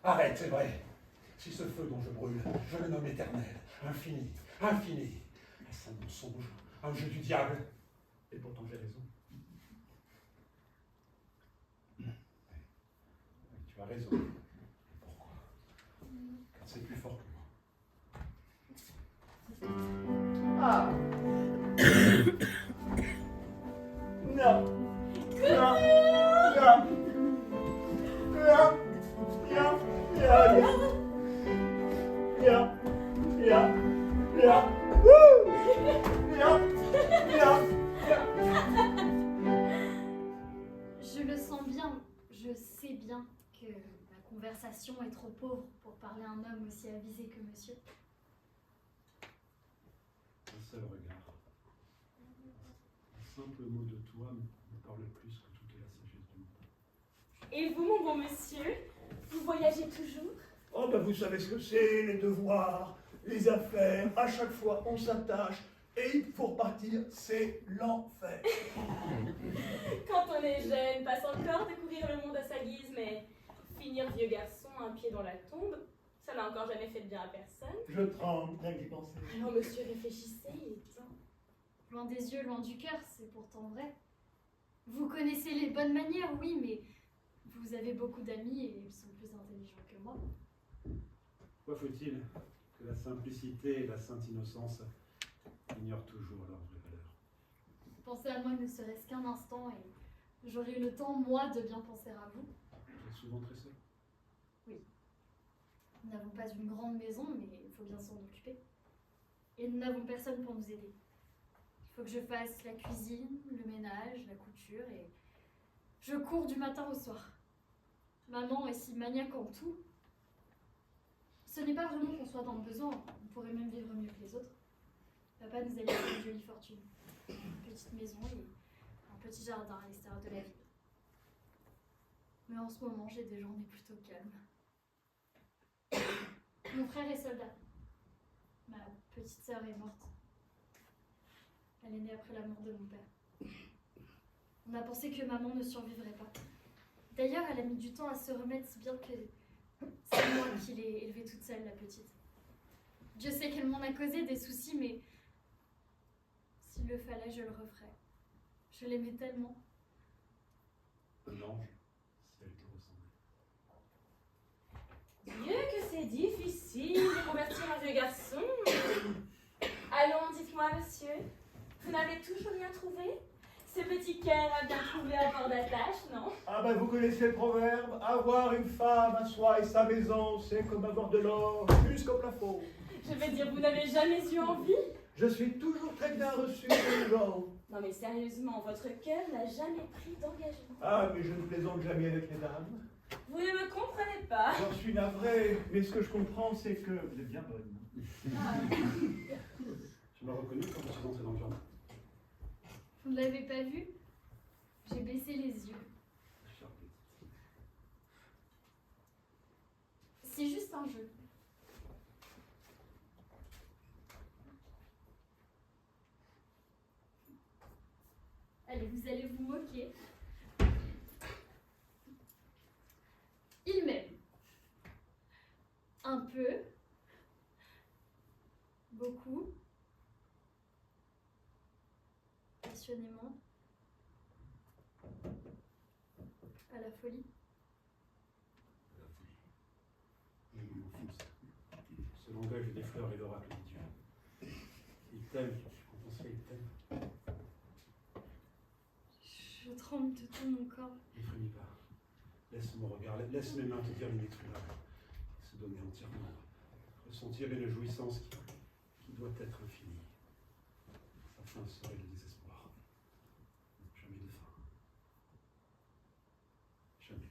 Arrête, c'est vrai. Si ce feu dont je brûle, je le nomme éternel, infini, infini, est-ce un mensonge, un jeu du diable? Et pourtant j'ai raison. Tu as raison. Pourquoi? Car c'est plus fort que moi. Ah. Non. Non. Non. Je le sens bien, je sais bien que ma conversation est trop pauvre pour parler à un homme aussi avisé que monsieur. Un seul regard, un simple mot de toi me parle plus que toute la sagesse du monde. Et vous, mon bon monsieur, vous voyagez toujours? Oh ben vous savez ce que c'est, les devoirs, les affaires, à chaque fois on s'attache, et pour partir, c'est l'enfer. Quand on est jeune, passe encore découvrir le monde à sa guise, mais finir vieux garçon, un pied dans la tombe, ça n'a encore jamais fait de bien à personne. Je tremble, rien qu'y penser. Alors monsieur, réfléchissez, il est temps. Loin des yeux, loin du cœur, c'est pourtant vrai. Vous connaissez les bonnes manières, oui, mais vous avez beaucoup d'amis et ils sont plus intelligents que moi. Pourquoi faut-il que la simplicité et la sainte innocence ignorent toujours leur vraie valeur? Pensez à moi ne serait-ce qu'un instant et j'aurai eu le temps, moi, de bien penser à vous. Vous êtes souvent très seul. Nous n'avons pas une grande maison, mais il faut bien s'en occuper. Et nous n'avons personne pour nous aider. Il faut que je fasse la cuisine, le ménage, la couture, et je cours du matin au soir. Maman est si maniaque en tout. Ce n'est pas vraiment qu'on soit dans le besoin, on pourrait même vivre mieux que les autres. Papa nous a laissé une jolie fortune, une petite maison et un petit jardin à l'extérieur de la ville. Mais en ce moment, j'ai des journées plutôt calmes. Mon frère est soldat. Ma petite sœur est morte. Elle est née après la mort de mon père. On a pensé que maman ne survivrait pas. D'ailleurs, elle a mis du temps à se remettre, si bien que c'est moi qui l'ai élevée toute seule, la petite. Dieu sait qu'elle m'en a causé des soucis, mais s'il le fallait, je le referais. Je l'aimais tellement. Un ange, si elle te ressemblait. Dieu que c'est difficile de convertir un vieux garçon. Allons, dites-moi, monsieur, vous n'avez toujours rien trouvé? Ce petit cœur a bien trouvé un port d'attache, non? Ah ben vous connaissez le proverbe, avoir une femme à soi et sa maison, c'est comme avoir de l'or jusqu'au plafond. Je veux dire, vous n'avez jamais eu envie? Je suis toujours très bien reçu des gens. Non mais sérieusement, votre cœur n'a jamais pris d'engagement. Ah mais je ne plaisante jamais avec les dames. Vous ne me comprenez pas. J'en suis navré, mais ce que je comprends c'est que vous êtes bien bonne. Ah. Tu m'as reconnu quand je suis entré dans le jardin. Vous ne l'avez pas vu? J'ai baissé les yeux. C'est juste un jeu. Allez, vous allez vous moquer. Il m'aime. Un peu. Beaucoup. Passionnément. À la folie. Je m'enfonce. Ce langage des fleurs et l'oracle des dieux. Il t'aime, quand on sait, il t'aime. Je tremble de tout mon corps. Ne frémis pas. Laisse mon regard, laisse mes mains te dire l'inexprimable. Se donner entièrement. Ressentir une jouissance qui doit être infinie. Sa fin serait le désespoir. Jamais de fin. Jamais.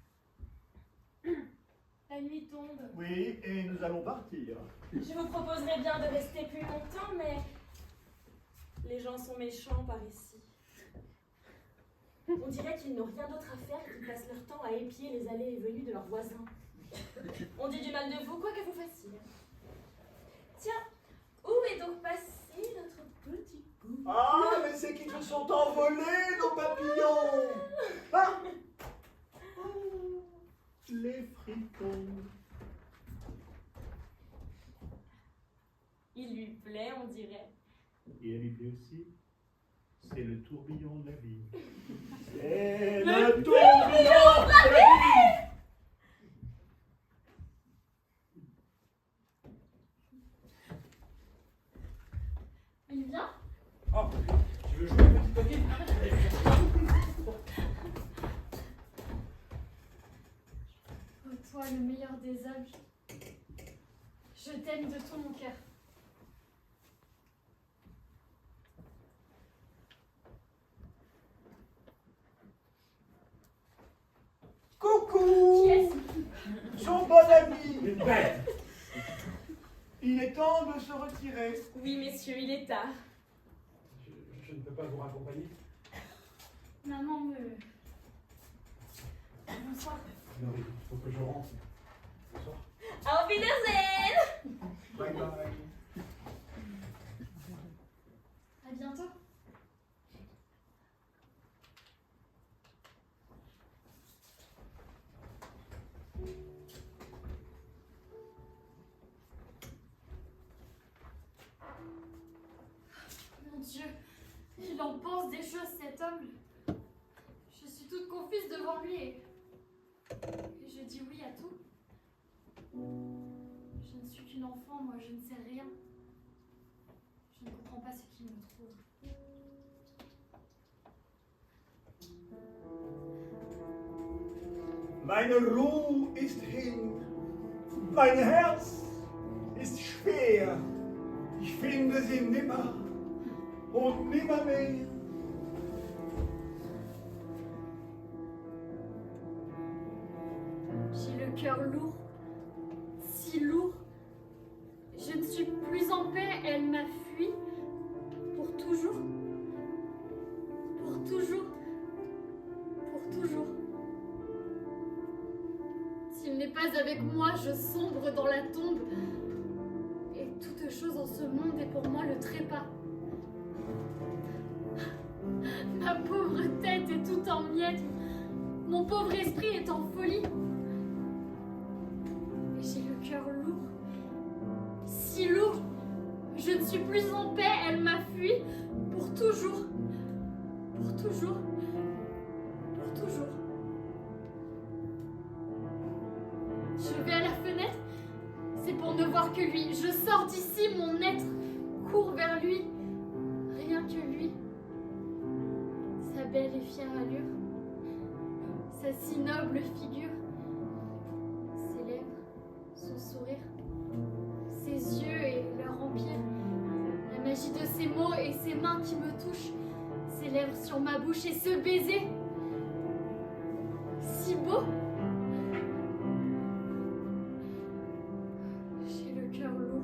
La nuit tombe. Oui, et nous allons partir. Je vous proposerais bien de rester plus longtemps, mais les gens sont méchants par ici. On dirait qu'ils n'ont rien d'autre à faire qu'ils passent leur temps à épier les allées et venues de leurs voisins. On dit du mal de vous, quoi que vous fassiez. Tiens, où est donc passé notre petit bout? Ah, mais c'est qu'ils se sont envolés, nos papillons. Ah. Oh, les fritons. Il lui plaît, on dirait. Et elle lui plaît aussi. C'est le tourbillon de la vie. C'est le tourbillon de la vie. Il vient? Oh, tu veux jouer à petit papier? Oh, toi, le meilleur des hommes. Je t'aime de tout mon cœur. Coucou, Qui est-ce? son bon ami. Une bête! Il est temps de se retirer. Oui, messieurs, il est tard. Je ne peux pas vous raccompagner. Maman me... Bonsoir. Non, il faut que je rentre. Bonsoir. Auf Wiedersehen! Bye bye. À bientôt. Mon Dieu, il en pense des choses, cet homme. Je suis toute confuse devant lui et je dis oui à tout. Je ne suis qu'une enfant, moi, je ne sais rien. Je ne comprends pas ce qu'il me trouve. Meine Ruhe ist hin. Mein Herz ist schwer. Ich finde sie nimmer und nimmermehr. J'ai le cœur lourd, si lourd. Je ne suis plus en paix, elle m'a fui. Pour toujours. Pour toujours. Pour toujours. S'il n'est pas avec moi, je sombre dans la tombe. Et toute chose en ce monde est pour moi le trépas. Ma pauvre tête est toute en miettes. Mon pauvre esprit est en folie. Et j'ai le cœur lourd. Si lourd. Je ne suis plus en paix, elle m'a fui. Pour toujours. Pour toujours. Pour toujours. Je vais à la fenêtre. C'est pour ne voir que lui. Je sors d'ici, mon être court vers lui. Rien que lui. Sa belle et fière allure. Sa si noble figure. Ses lèvres, son sourire. Ses yeux et leur empire. La magie de ses mots et ses mains qui me touchent. Ses lèvres sur ma bouche et ce baiser. Si beau. J'ai le cœur lourd.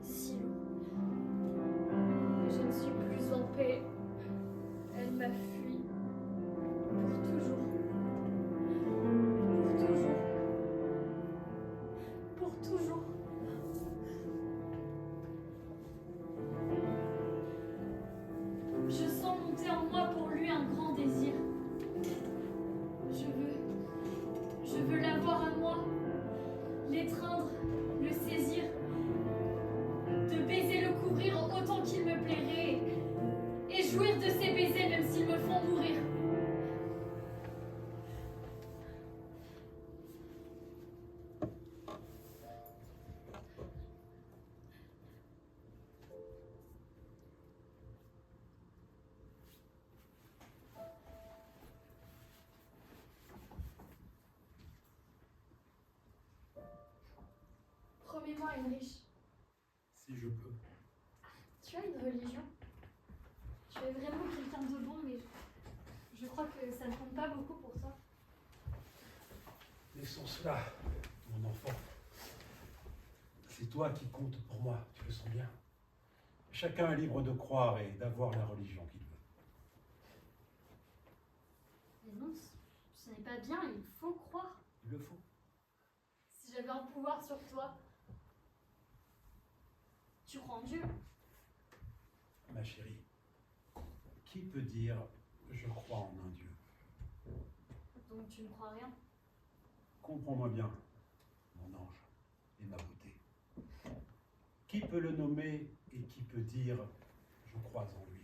Si lourd. Je ne suis plus en paix. Elle m'a fui. Pour toujours. Pour toujours. Pour toujours. Je sens monter en moi pour lui un grand désir. Je veux l'avoir à moi, l'étreindre, le saisir, de baiser, le couvrir autant qu'il me plairait, et jouir de ses baisers même s'ils me font mourir. Promets-moi, Heinrich, Si je peux. tu as une religion? Tu es vraiment quelqu'un de bon, mais je crois que ça ne compte pas beaucoup pour toi. Laissons cela, mon enfant. C'est toi qui compte pour moi, tu le sens bien. Chacun est libre de croire et d'avoir la religion qu'il veut. Mais non, ce n'est pas bien, il faut croire. Il le faut. Si j'avais un pouvoir sur toi, tu crois en Dieu? Ma chérie, qui peut dire je crois en un Dieu? Donc tu ne crois rien? Comprends-moi bien, mon ange et ma beauté. Qui peut le nommer et qui peut dire « je crois en lui » ?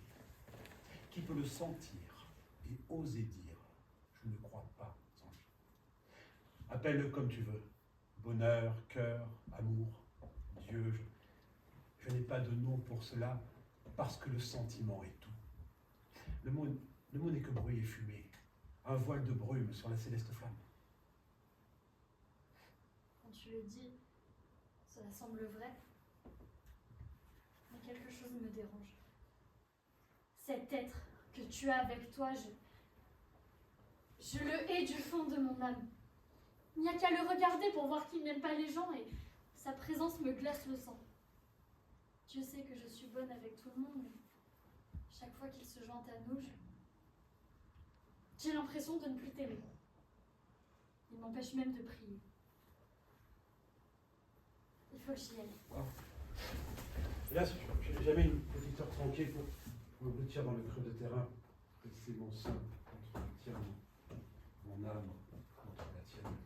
Qui peut le sentir et oser dire « je ne crois pas en lui » ? Appelle-le comme tu veux. Bonheur, cœur, amour, Dieu. Je n'ai pas de nom pour cela parce que le sentiment est tout. Le mot n'est que bruit et fumée, un voile de brume sur la céleste flamme. Quand tu le dis, cela semble vrai. Mais quelque chose me dérange. Cet être que tu as avec toi, je le hais du fond de mon âme. Il n'y a qu'à le regarder pour voir qu'il n'aime pas les gens et sa présence me glace le sang. Dieu sait que je suis bonne avec tout le monde, mais chaque fois qu'il se joint à nous, j'ai l'impression de ne plus t'aimer. Il m'empêche même de prier. Il faut que j'y aille. Là, j'ai jamais une petite heure tranquille pour m'engloutir dans le creux de terrain. Laisser mon sang contre le tien, mon âme contre la tienne.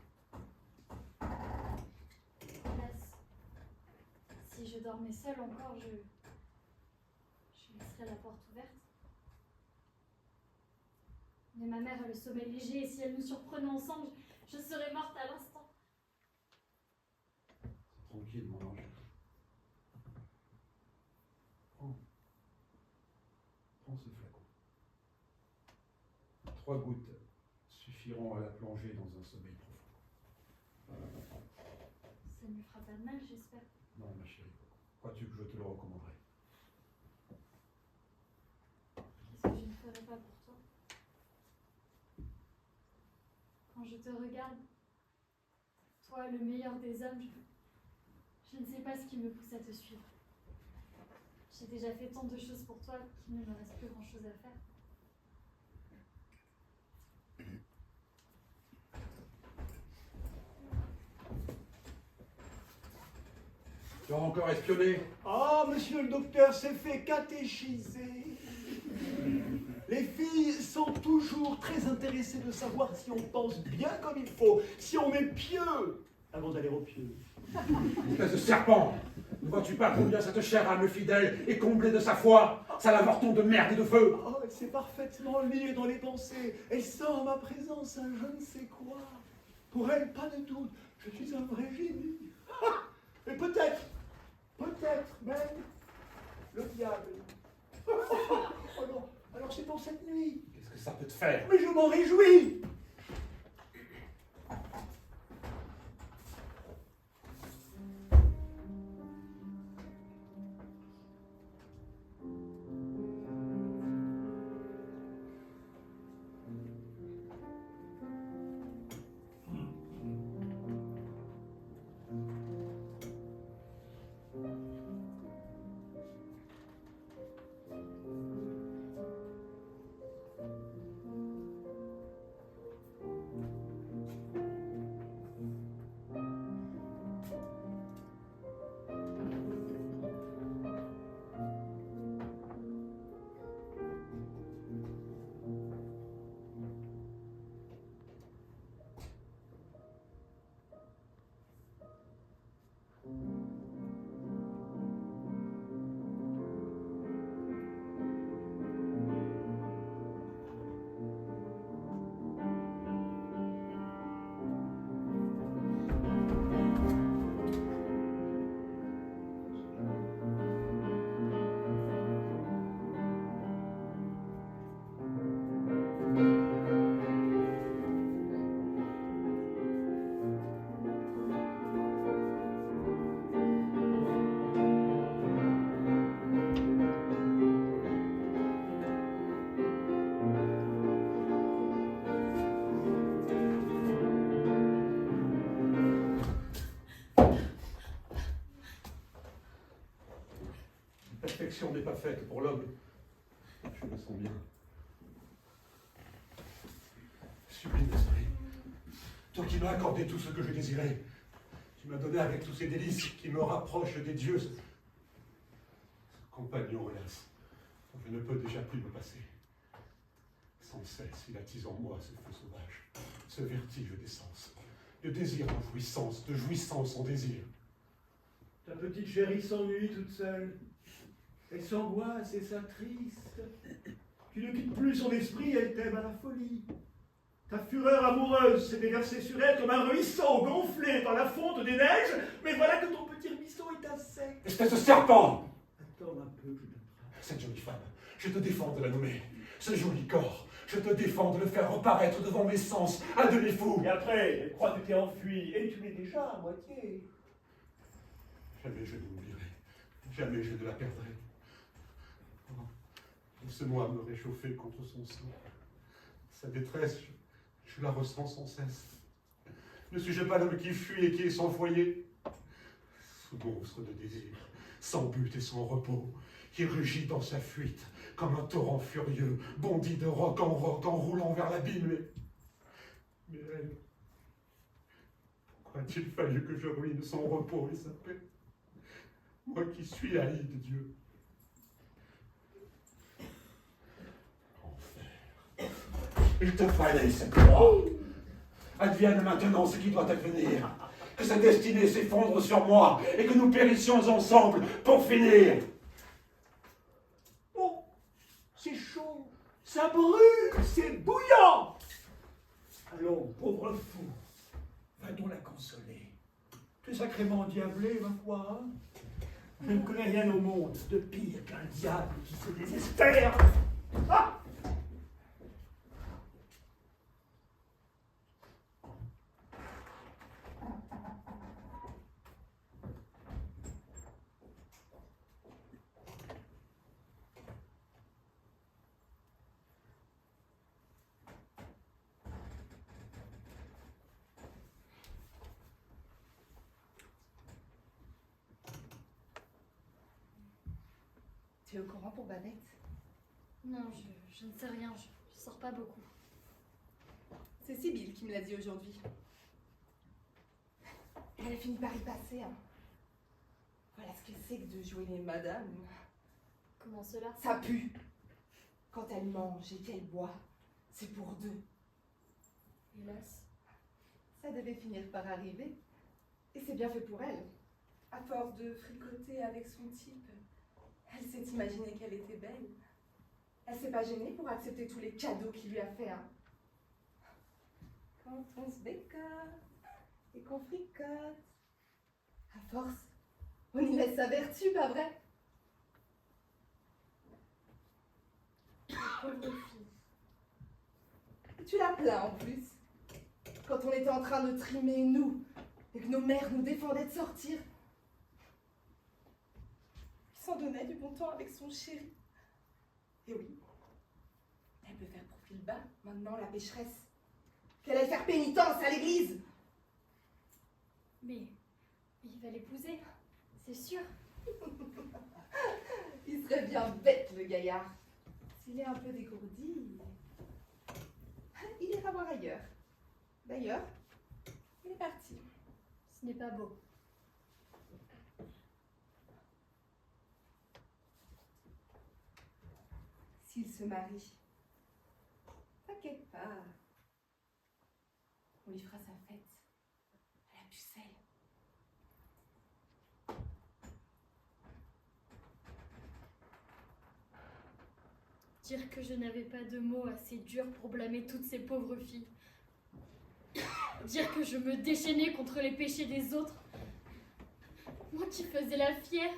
Hélas, si je dormais seule encore, je laisserais la porte ouverte. Mais ma mère a le sommeil léger et si elle nous surprenait ensemble, je serais morte à l'instant. C'est tranquille, mon ange. Prends ce flacon. 3 gouttes suffiront à la plonger dans un sommeil profond. Ça ne lui fera pas de mal, j'espère. Non, ma chérie. Crois-tu que je te le recommanderais ? Qu'est-ce que je ne ferais pas pour toi? Quand je te regarde, toi, le meilleur des hommes, je ne sais pas ce qui me pousse à te suivre. J'ai déjà fait tant de choses pour toi qu'il ne me reste plus grand-chose à faire. Tu as encore espionné ? Ah, monsieur le docteur s'est fait catéchiser. Les filles sont toujours très intéressées de savoir si on pense bien comme il faut, si on est pieux avant d'aller au pieux. Espèce de serpent! Ne vois-tu pas combien cette chère âme fidèle est comblée de sa foi, sale avorton de merde et de feu? Oh, elle sait parfaitement lire dans les pensées. Elle sent en ma présence un je ne sais quoi. Pour elle, pas de doute, je suis un vrai génie. Ah, et peut-être même le diable. Oh non, alors c'est pour cette nuit. Qu'est-ce que ça peut te faire? Mais je m'en réjouis. La perfection n'est pas faite pour l'homme. Je le sens bien. Sublime esprit, toi qui m'as accordé tout ce que je désirais, tu m'as donné avec tous ces délices qui me rapprochent des dieux. Ce compagnon, hélas, dont je ne peux déjà plus me passer. Sans cesse, il attise en moi ce feu sauvage, ce vertige des sens, de désir en jouissance, de jouissance en désir. Ta petite chérie s'ennuie toute seule. Elle s'angoisse et s'attriste. Tu ne quittes plus son esprit, elle t'aime à la folie. Ta fureur amoureuse s'est déversée sur elle comme un ruisseau gonflé par la fonte des neiges, mais voilà que ton petit ruisseau est à sec. Espèce de serpent! Attends un peu, Cléopâtre. Cette jolie femme, je te défends de la nommer. Ce joli corps, je te défends de le faire reparaître devant mes sens, à demi fou. Et après, elle croit que tu t'es enfui, et tu l'es déjà à moitié. Jamais je ne l'oublierai. Jamais je ne la perdrai. Oh, laisse-moi me réchauffer contre son sang. Sa détresse, je la ressens sans cesse. Ne suis-je pas l'homme qui fuit et qui est sans foyer? Ce monstre de désir, sans but et sans repos, qui rugit dans sa fuite, comme un torrent furieux, bondit de roc en roulant vers l'abîme. Mais elle, pourquoi a-t-il fallu que je ruine son repos et sa paix? Moi qui suis haï de Dieu. Enfer. Il te fallait cette croix. Advienne maintenant ce qui doit advenir. Que sa destinée s'effondre sur moi et que nous périssions ensemble pour finir. Oh, c'est chaud, ça brûle, c'est bouillant. Allons, pauvre fou, va-t-on la consoler? Tu es sacrément diablé, ma foi, hein? Je ne connais rien au monde de pire qu'un diable qui se désespère. Ah! Tu es au courant pour Babette? Non, je ne sais rien, je sors pas beaucoup. C'est Sibylle qui me l'a dit aujourd'hui. Elle a fini par y passer. Hein. Voilà ce que c'est que de jouer les madames. Comment cela? Ça pue. Quand elle mange et qu'elle boit, c'est pour deux. Hélas. Ça devait finir par arriver. Et c'est bien fait pour elle. À force de fricoter avec son type, elle s'est imaginée qu'elle était belle. Elle s'est pas gênée pour accepter tous les cadeaux qu'il lui a fait. Hein. Quand on se bécote et qu'on fricote, à force, on y laisse sa vertu, pas vrai? Pauvre fille. Et tu la plains en plus. Quand on était en train de trimer, nous, et que nos mères nous défendaient de sortir, il s'en donnait du bon temps avec son chéri. Et oui, elle peut faire profil bas, maintenant, la pécheresse. Qu'elle aille faire pénitence à l'église. Mais il va l'épouser, c'est sûr. Il serait bien bête, le gaillard. S'il est un peu dégourdi, il ira voir ailleurs. D'ailleurs, il est parti. Ce n'est pas beau. S'il se marie, t'inquiète pas. On lui fera sa fête à la pucelle. Dire que je n'avais pas de mots assez durs pour blâmer toutes ces pauvres filles. Dire que je me déchaînais contre les péchés des autres. Moi qui faisais la fière,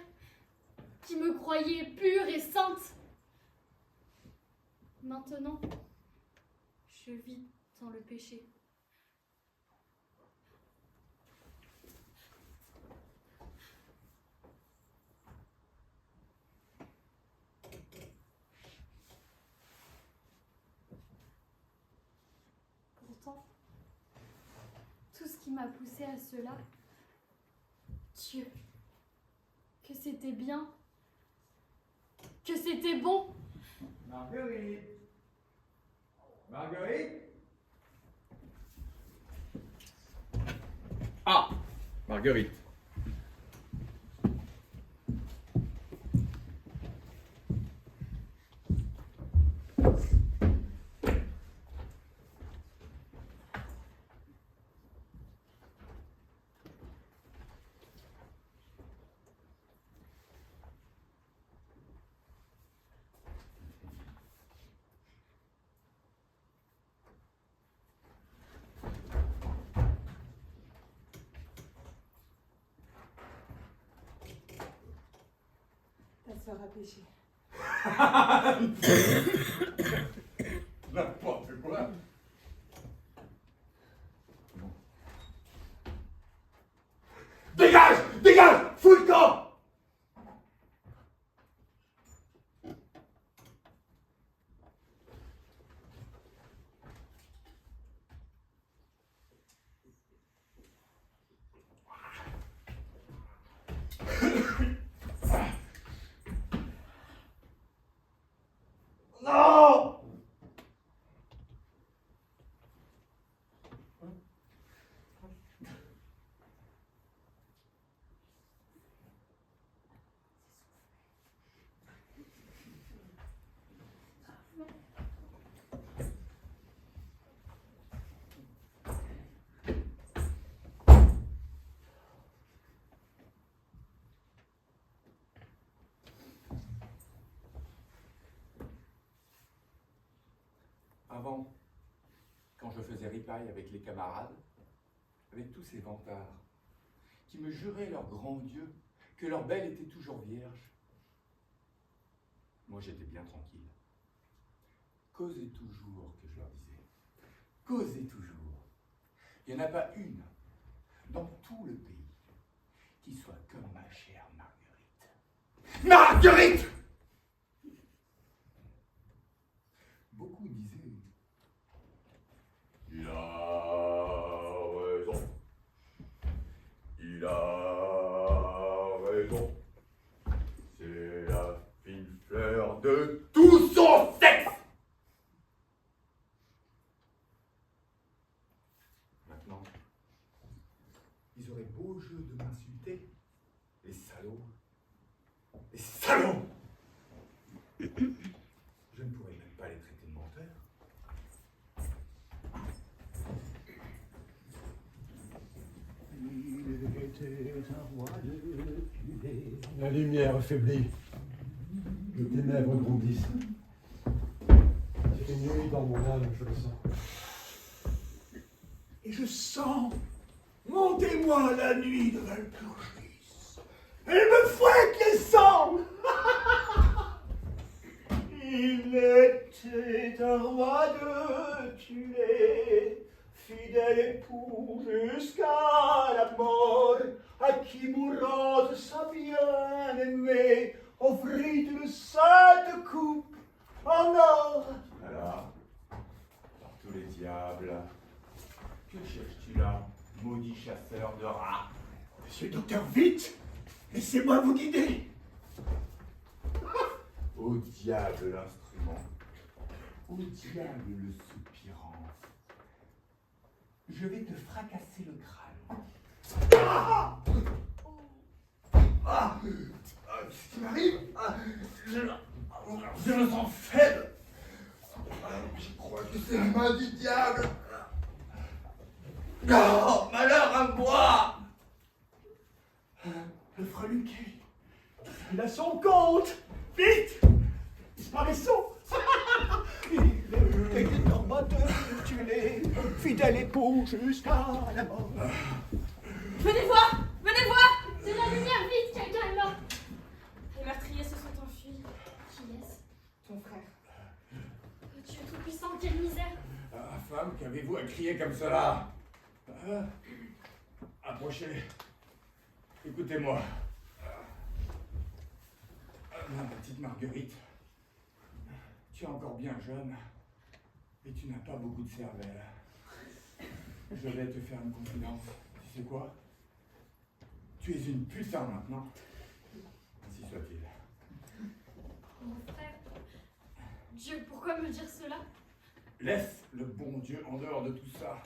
qui me croyais pure et sainte. Maintenant, je vis dans le péché. Pourtant, tout ce qui m'a poussée à cela, Dieu, que c'était bien, que c'était bon. Marguerite! Marguerite! Ah, Marguerite. sœur a péché. N'importe quoi. Dégage! Dégage! Fous le camp! Non! Avant, quand je faisais ripaille avec les camarades, avec tous ces vantards, qui me juraient leur grand Dieu que leur belle était toujours vierge, moi j'étais bien tranquille. Causez toujours, que je leur disais. Causez toujours. Il n'y en a pas une dans tout le pays qui soit comme ma chère Marguerite. Marguerite! Beaucoup disaient, il a raison. Il a raison. C'est la fine fleur de tout son sexe. Maintenant, ils auraient beau jeu de m'insulter. Les salauds. Les salauds! Je ne pourrais même pas les traiter de menteurs. La lumière faiblit. Les ténèbres grandissent. C'est nuit dans mon âme, je le sens. Et je sens, montez-moi la nuit de Valpurgis. Elle me fouette les sangs. Il était un roi de tuer, fidèle époux jusqu'à la mort, à qui mourant de sa bien-aimée, offrit une sainte coupe en or. Voilà. Par tous les diables. Que cherches-tu là, maudit chasseur de rats? Monsieur le docteur, vite, laissez-moi vous guider. Au diable l'instrument, au diable le soupirant. Je vais te fracasser le crâne. Qu'est-ce qui m'arrive? Je me sens faible. Je crois que c'est la main du diable. Non, malheur à moi. Le frère Luquet, il a son compte. Vite, disparaissons. Il était en mode de tuer, fidèle époux jusqu'à la mort. Venez voir! Venez voir! De la lumière, vite, quelqu'un est là. Les meurtriers se sont enfuis. Qui est-ce? Ton frère. Oh Dieu tout-puissant, quelle misère. Ah, femme, qu'avez-vous à crier comme cela? Approchez. Écoutez-moi. Ma petite Marguerite, tu es encore bien jeune, et tu n'as pas beaucoup de cervelle. Je vais te faire une confidence. Tu sais quoi? Tu es une putain maintenant. Ainsi soit-il. Mon frère. Dieu, pourquoi me dire cela? Laisse le bon Dieu en dehors de tout ça.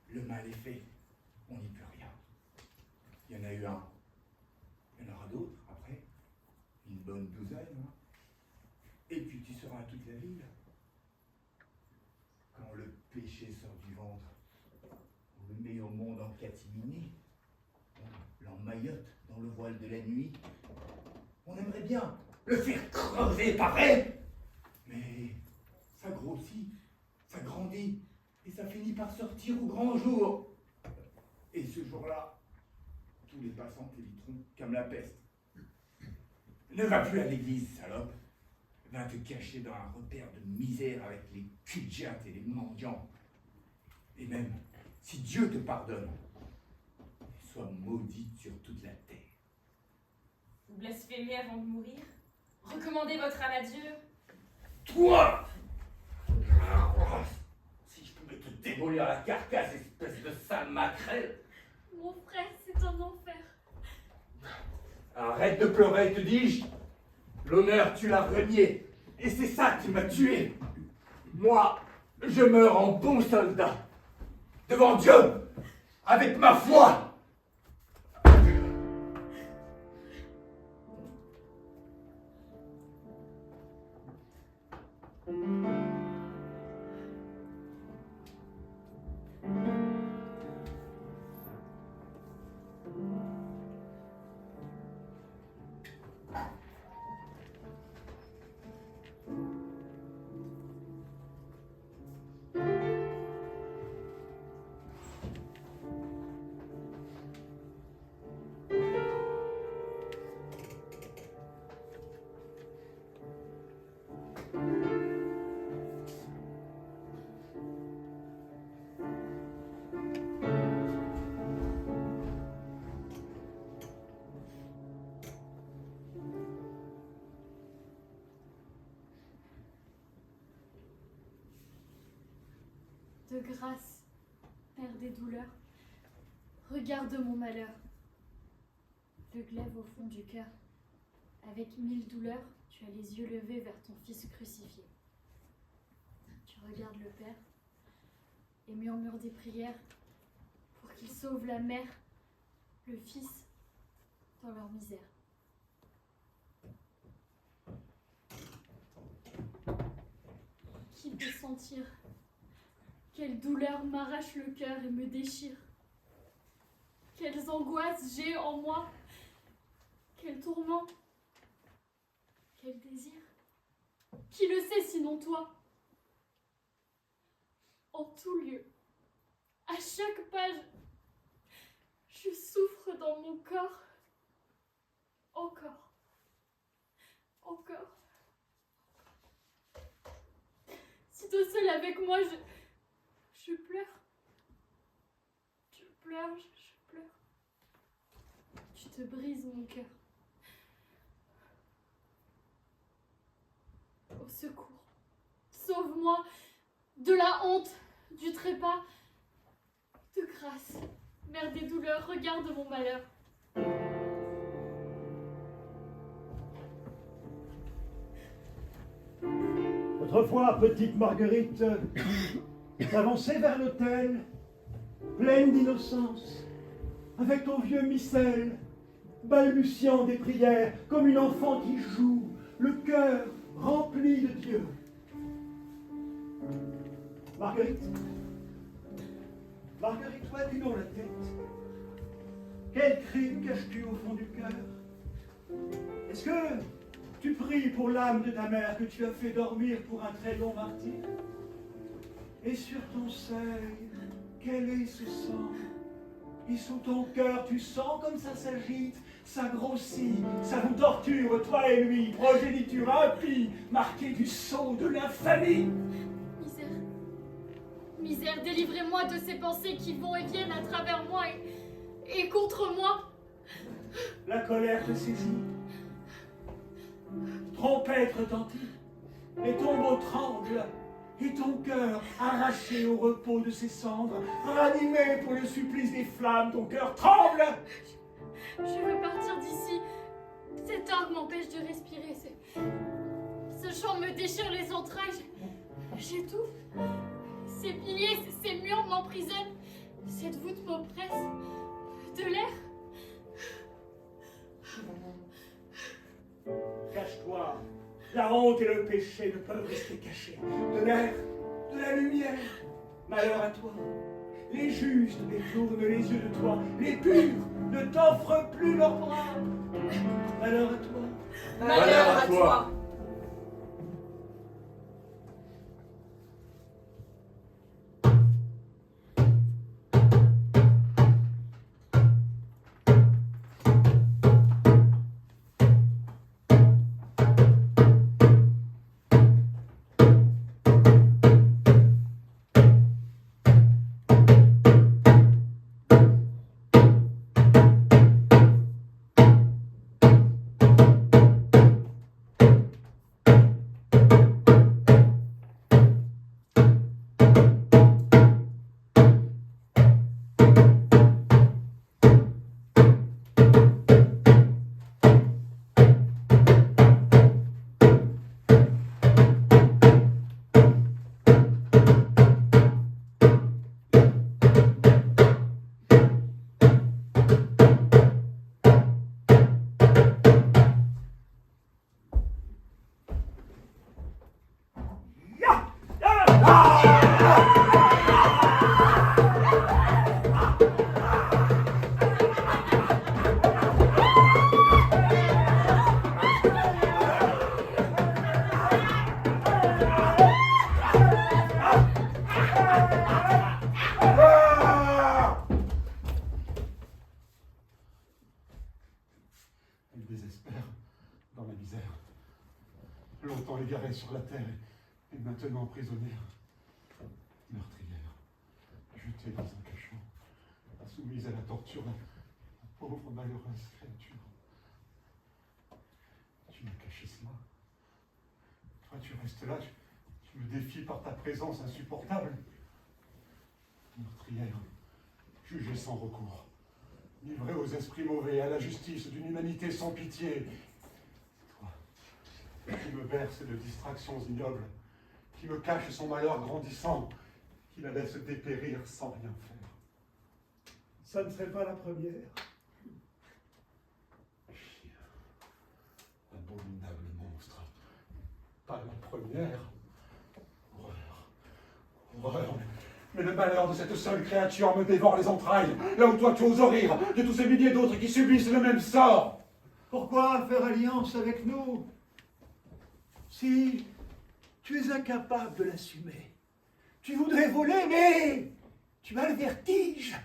Le mal est fait. On n'y peut rien. Il y en a eu un. Il y en aura d'autres après. Une bonne douzaine. Hein. Et puis tu seras toute la ville. Quand le péché sort du ventre, on le met au monde en catimini. On l'emmaillote dans le voile de la nuit. On aimerait bien le faire crever pareil. Mais ça grossit, ça grandit, et ça finit par sortir au grand jour. Et ce jour-là, tous les passants t'éviteront comme la peste. Ne va plus à l'église, salope. Va te cacher dans un repère de misère avec les cul-de-jatte et les mendiants. Et même, si Dieu te pardonne, sois maudite sur toute la terre. Vous blasphémez avant de mourir? Recommandez votre âme à Dieu? Toi! Si je pouvais te démolir la carcasse, espèce de sale maquerelle! Mon frère, c'est un enfer. Arrête de pleurer, te dis-je! L'honneur, tu l'as renié, et c'est ça qui m'a tué! Moi, je meurs en bon soldat, devant Dieu, avec ma foi! De grâce, Père des douleurs, regarde mon malheur. Le glaive au fond du cœur, avec 1000 douleurs, tu as les yeux levés vers ton Fils crucifié. Tu regardes le Père et murmures des prières pour qu'il sauve la mère, le Fils, dans leur misère. Qui peut sentir quelle douleur m'arrache le cœur et me déchire? Quelles angoisses j'ai en moi? Quel tourment? Quel désir? Qui le sait sinon toi? En tout lieu, à chaque page, je souffre dans mon corps. Encore. Encore. Si toi seul avec moi, je pleure. Je pleure, je pleure. Tu te brises mon cœur. Au secours. Sauve-moi de la honte, du trépas. De grâce, mère des douleurs, regarde mon malheur. Autrefois, petite Marguerite t'avançais vers l'autel, pleine d'innocence, avec ton vieux missel, balbutiant des prières, comme une enfant qui joue, le cœur rempli de Dieu. Marguerite, où as-tu donc la tête? Quel crime caches-tu au fond du cœur? Est-ce que tu pries pour l'âme de ta mère que tu as fait dormir pour un très long martyre? Et sur ton seuil, quel est ce sang? Et sous ton cœur, tu sens comme ça s'agite, ça grossit, ça vous torture, toi et lui, progéniture impie, marquée du sceau de l'infamie. Misère, délivrez-moi de ces pensées qui vont et viennent à travers moi et contre moi. La colère te saisit, trompette retentit, les tombeaux tremblent, et ton cœur, arraché au repos de ses cendres, ranimé pour le supplice des flammes, ton cœur tremble. Je veux partir d'ici. Cet orgue m'empêche de respirer. Ce chant me déchire les entrailles. J'étouffe. Ces piliers, ces murs m'emprisonnent. Cette voûte m'oppresse. De l'air. Cache-toi. La honte et le péché ne peuvent rester cachés. De l'air, de la lumière. Malheur à toi. Les justes détournent les yeux de toi. Les purs ne t'offrent plus leurs bras. Malheur à toi. Malheur à toi. désespère dans la misère. Longtemps égarée sur la terre et maintenant prisonnière. Meurtrière, jetée dans un cachot, soumise à la torture, la pauvre malheureuse créature. Tu m'as caché cela. Toi, tu restes là, tu me défies par ta présence insupportable. Meurtrière, jugée sans recours, livrée aux esprits mauvais, à la justice d'une humanité sans pitié. Toi, qui me berce de distractions ignobles, qui me cache son malheur grandissant, qui la laisse dépérir sans rien faire. Ça ne serait pas la première. Chien, abominable monstre. Pas la première. Horreur. Horreur. Mais le malheur de cette seule créature me dévore les entrailles, là où toi tu oses rire de tous ces milliers d'autres qui subissent le même sort. Pourquoi faire alliance avec nous si tu es incapable de l'assumer? Tu voudrais voler, mais tu as le vertige.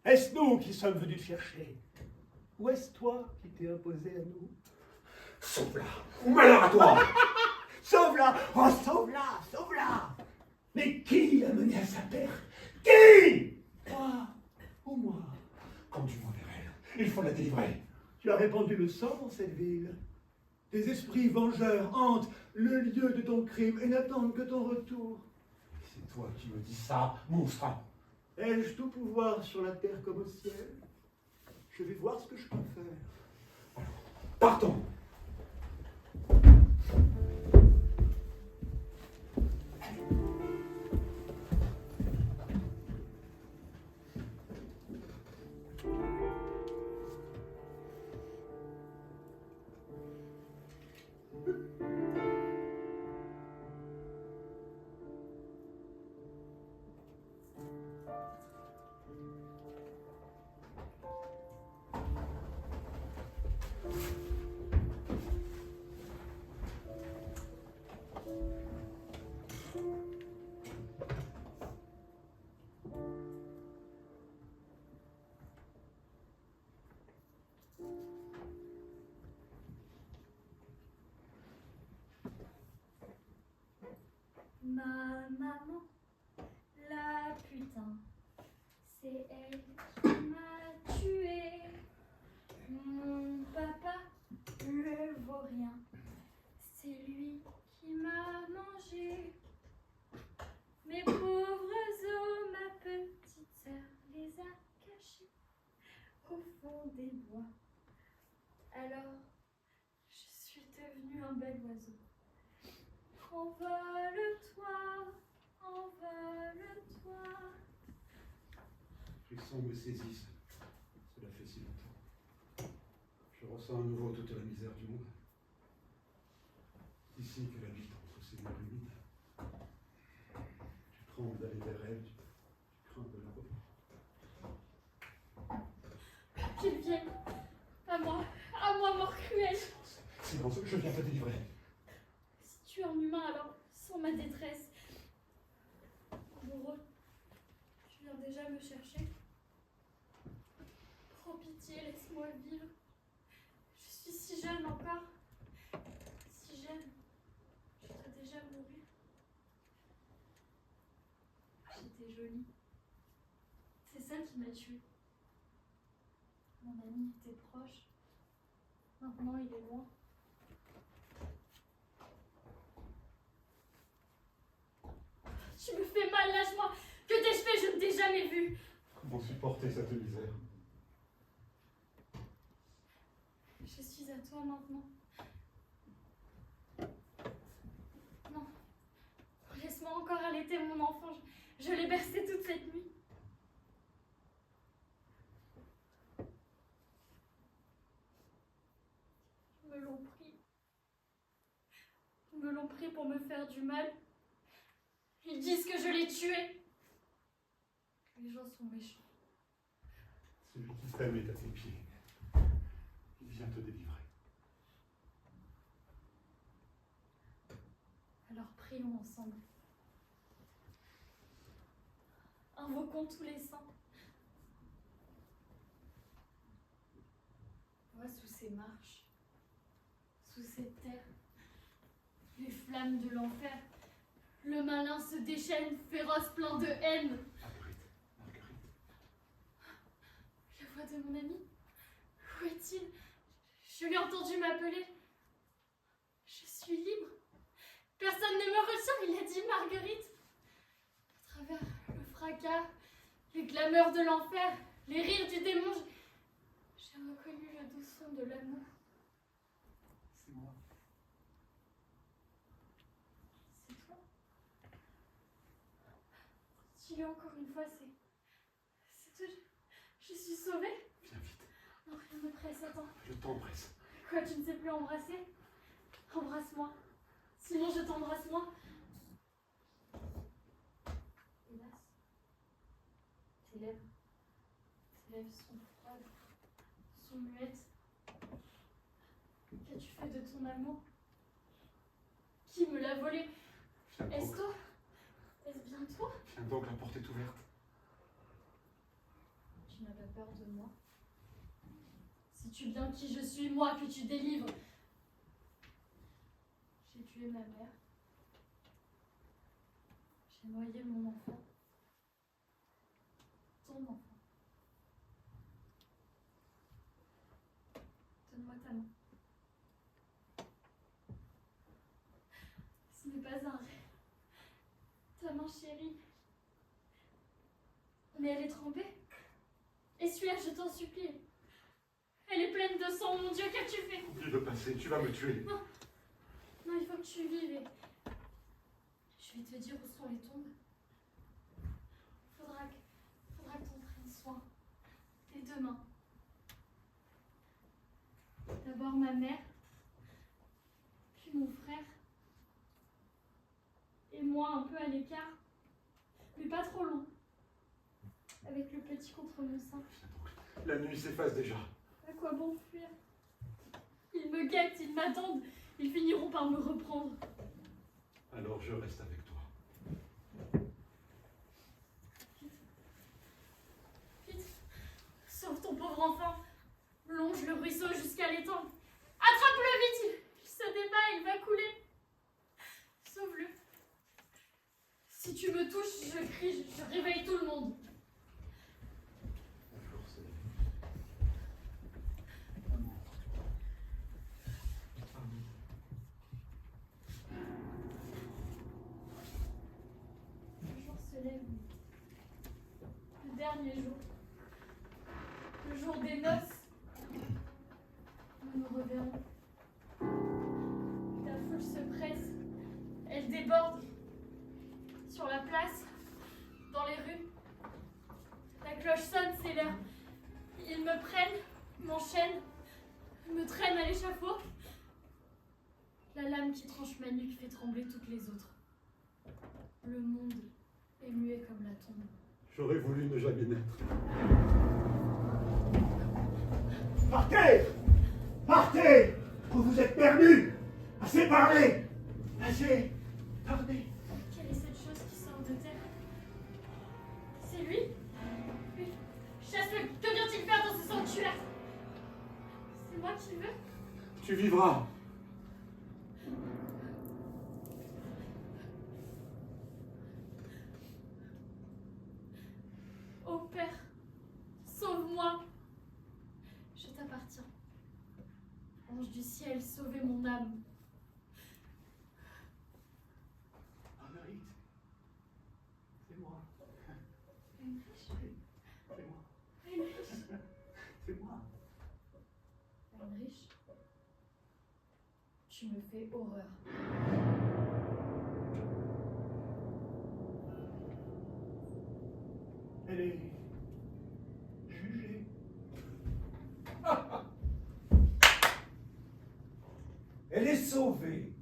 Est-ce nous qui sommes venus te chercher? Ou est-ce toi qui t'es imposé à nous? Sauve-la, ou malheur à toi. Sauve-la! Oh, sauve-la! Sauve-la! Mais qui l'a menée à sa perte? Qui? Toi ou moi? Conduis-moi vers elle, il faut la délivrer. Tu as répandu le sang dans cette ville. Des esprits vengeurs hantent le lieu de ton crime et n'attendent que ton retour. C'est toi qui me dis ça, monstre. Ai-je tout pouvoir sur la terre comme au ciel? Je vais voir ce que je peux faire. Partons. Ma maman, la putain, c'est elle qui m'a tué. Mon papa, le vaurien, c'est lui qui m'a mangé. Mes pauvres os, ma petite sœur les a cachés au fond des bois. Alors, je suis devenue un bel oiseau. Envole-toi, envole-toi. Frissons me saisissent. Cela fait si longtemps. Je ressens à nouveau toute la misère du monde. C'est ici qu'elle habite entre ces murs humides. Tu crains d'aller vers elle, tu crains de la revoir. Qu'il vienne. À moi, mort cruelle. Silence, je viens te délivrer. Si tu es en humain, alors sans ma détresse. Bourreau, tu viens déjà me chercher. Prends pitié, laisse-moi vivre. Je suis si jeune encore. Si jeune. Je dois déjà mourir. J'étais jolie. C'est ça qui m'a tuée. Mon ami était proche. Maintenant, il est loin. Tu me fais mal, lâche-moi. Que t'ai-je fait? Je ne t'ai jamais vu. Comment supporter cette misère? Je suis à toi maintenant. Non. Laisse-moi encore allaiter mon enfant. Je l'ai bercé toute cette nuit. Ils me l'ont pris. Ils me l'ont pris pour me faire du mal. Ils disent que je l'ai tué. Les gens sont méchants. Celui qui t'aime est à tes pieds. Il vient te délivrer. Alors prions ensemble. Invoquons tous les saints. Vois sous ces marches, sous cette terre, les flammes de l'enfer, le malin se déchaîne, féroce, plein de haine. Marguerite, Marguerite. La voix de mon ami, où est-il? Je l'ai entendu m'appeler. Je suis libre. Personne ne me retient, il a dit Marguerite. À travers le fracas, les clameurs de l'enfer, les rires du démon, j'ai reconnu le doux son de l'amour. C'est moi. C'est toi. Dis-le encore une fois, c'est toi. Je suis sauvée. Viens vite. Non, rien ne presse, attends. Le temps presse. Quoi, tu ne sais plus embrasser? Embrasse-moi. Sinon, je t'embrasse moi. Hélas, tes lèvres sont froides, sont muettes. Qu'as-tu fait de ton amour? Qui me l'a volé? Viens Est-ce donc. toi? Est-ce bien toi? Viens donc, la porte est ouverte. Tu n'as pas peur de moi? Sais-tu bien qui je suis, moi, que tu délivres? J'ai tué ma mère. J'ai noyé mon enfant. Ton enfant. Donne-moi ta main. Ce n'est pas un rêve. Ta main chérie. Mais elle est trempée. Essuie-la, je t'en supplie. Elle est pleine de sang, mon Dieu, qu'as-tu fait? Oublie le passé, tu vas me tuer. Non, il faut que tu vives et... Je vais te dire où sont les tombes. Faudra que t'en prennes soin. Les deux mains. D'abord ma mère, puis mon frère. Et moi un peu à l'écart, mais pas trop loin. Avec le petit contre mon sein. Viens donc. La nuit s'efface déjà. À quoi bon fuir? Ils me guettent, ils m'attendent. Ils finiront par me reprendre. Alors je reste avec toi. Vite, sauve ton pauvre enfant. Longe le ruisseau jusqu'à l'étang. Attrape-le vite, il se débat, il va couler. Sauve-le. Si tu me touches, je crie, je réveille tout le monde. Bonjour, c'est... Le jour se lève. Le dernier jour. Le jour des noces. Nous nous reverrons. La foule se presse. Elle déborde. Sur la place. Dans les rues. La cloche sonne, c'est l'heure. Ils me prennent, m'enchaînent, me traînent à l'échafaud. La lame qui tranche ma nuque fait trembler toutes les autres. Le monde est muet comme la tombe. J'aurais voulu ne jamais naître. Partez! Partez! Vous vous êtes perdus! Assez parlé! Assez parlé! Quelle est cette chose qui sort de terre? C'est lui? Lui? Chasse-le! Que vient-il faire dans ce sanctuaire? C'est moi qui veux? Tu vivras. Ô Père, sauve-moi! Je t'appartiens. Ange du ciel, sauvez mon âme. Marguerite, c'est moi. Heinrich, C'est moi. Heinrich, C'est moi. Heinrich, tu me fais horreur. Elle est jugée. Elle est sauvée.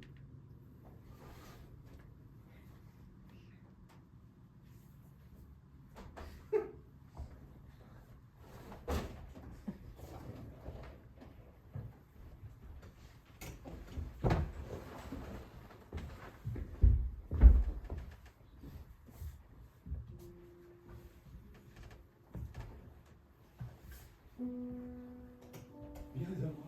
Viens à moi.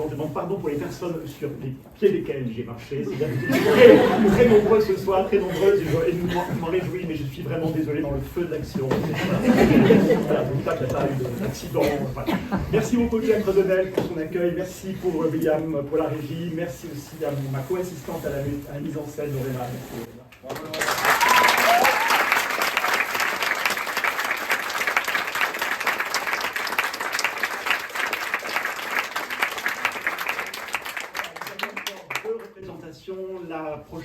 Je demande pardon pour les personnes sur les pieds desquelles j'ai marché. C'est très nombreux ce soir, très nombreuses, et je m'en réjouis, mais je suis vraiment désolé dans le feu de l'action. Voilà, pour ça qu'il n'y a pas eu d'accident. Voilà. Merci beaucoup William Redonnel pour son accueil, merci pour William pour la régie, merci aussi à ma co-assistante à la mise en scène, Lorena.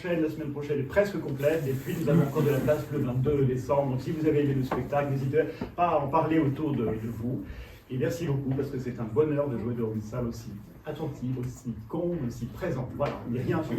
La semaine prochaine est presque complète, et puis nous avons encore de la place le 22 décembre. Donc si vous avez aimé le spectacle, n'hésitez pas à en parler autour de vous. Et merci beaucoup, parce que c'est un bonheur de jouer dans une salle aussi attentive, aussi con, aussi présente. Voilà, il n'y a rien à faire.